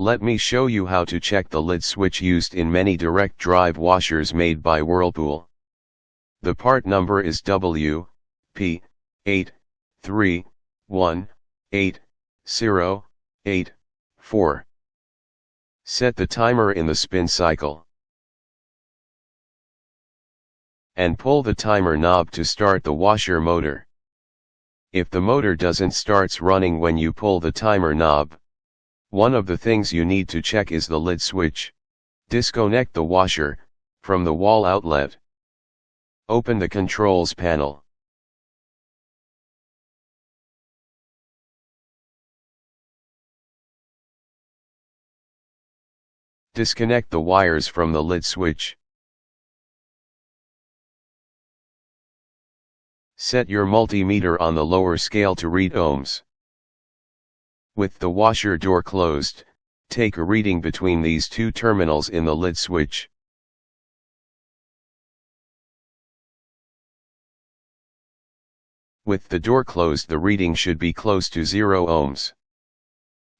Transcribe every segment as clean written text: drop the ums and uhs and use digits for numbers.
Let me show you how to check the lid switch used in many direct drive washers made by Whirlpool. The part number is WP83180884. Set the timer in the spin cycle. And pull the timer knob to start the washer motor. If the motor doesn't start running when you pull the timer knob, one of the things you need to check is the lid switch. Disconnect the washer from the wall outlet. Open the controls panel. Disconnect the wires from the lid switch. Set your multimeter on the lower scale to read ohms. With the washer door closed, take a reading between these two terminals in the lid switch. With the door closed, the reading should be close to 0 ohms.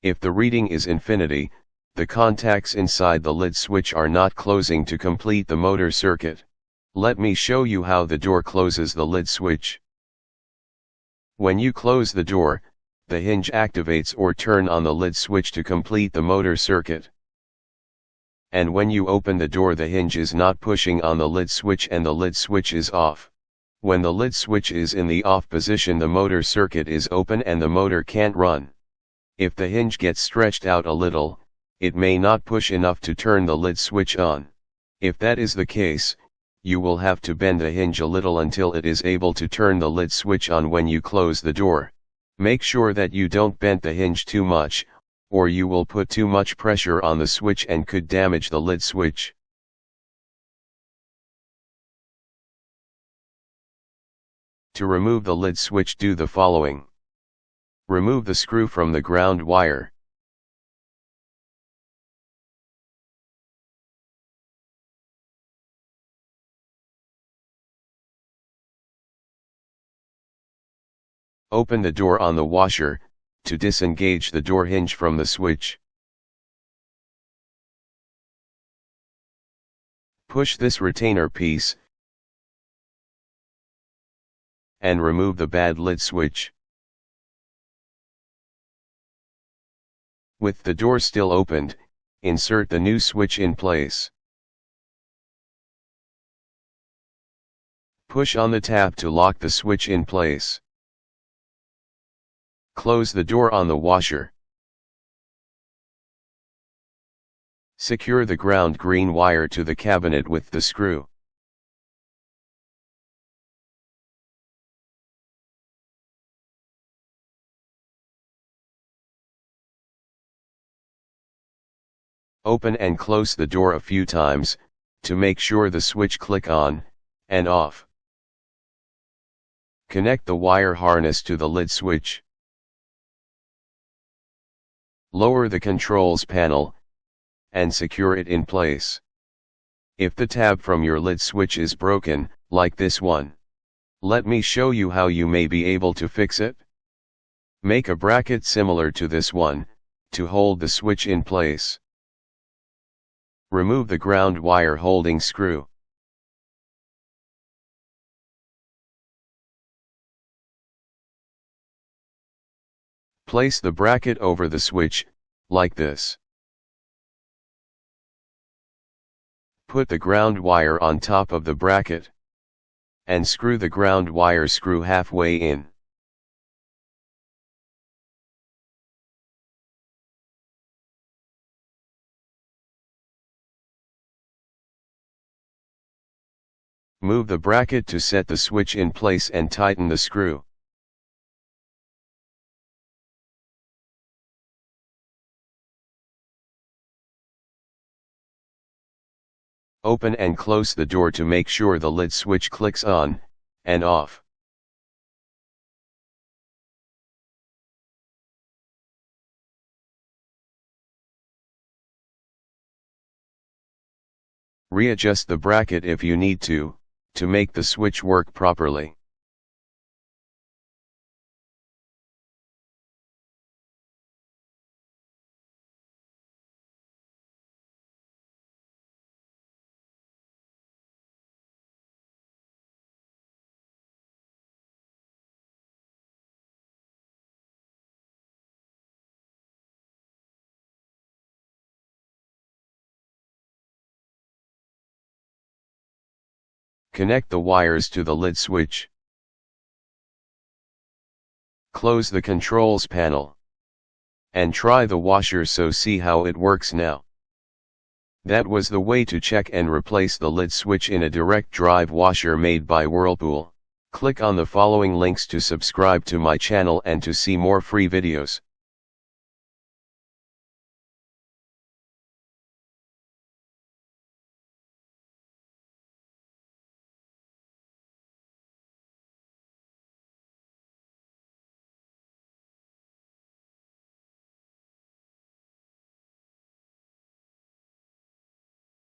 If the reading is infinity, the contacts inside the lid switch are not closing to complete the motor circuit. Let me show you how the door closes the lid switch. When you close the door, the hinge activates or turn on the lid switch to complete the motor circuit. And when you open the door, the hinge is not pushing on the lid switch and the lid switch is off. When the lid switch is in the off position, the motor circuit is open and the motor can't run. If the hinge gets stretched out a little, it may not push enough to turn the lid switch on. If that is the case, you will have to bend the hinge a little until it is able to turn the lid switch on when you close the door. Make sure that you don't bend the hinge too much, or you will put too much pressure on the switch and could damage the lid switch. To remove the lid switch, do the following. Remove the screw from the ground wire. Open the door on the washer, to disengage the door hinge from the switch. Push this retainer piece, and remove the bad lid switch. With the door still opened, insert the new switch in place. Push on the tab to lock the switch in place. Close the door on the washer. Secure the ground green wire to the cabinet with the screw. Open and close the door a few times, to make sure the switch click on and off. Connect the wire harness to the lid switch. Lower the controls panel, and secure it in place. If the tab from your lid switch is broken, like this one, let me show you how you may be able to fix it. Make a bracket similar to this one, to hold the switch in place. Remove the ground wire holding screw. Place the bracket over the switch, like this. Put the ground wire on top of the bracket, and screw the ground wire screw halfway in. Move the bracket to set the switch in place and tighten the screw. Open and close the door to make sure the lid switch clicks on and off. Readjust the bracket if you need to make the switch work properly. Connect the wires to the lid switch. Close the controls panel. And try the washer, so see how it works now. That was the way to check and replace the lid switch in a direct drive washer made by Whirlpool. Click on the following links to subscribe to my channel and to see more free videos.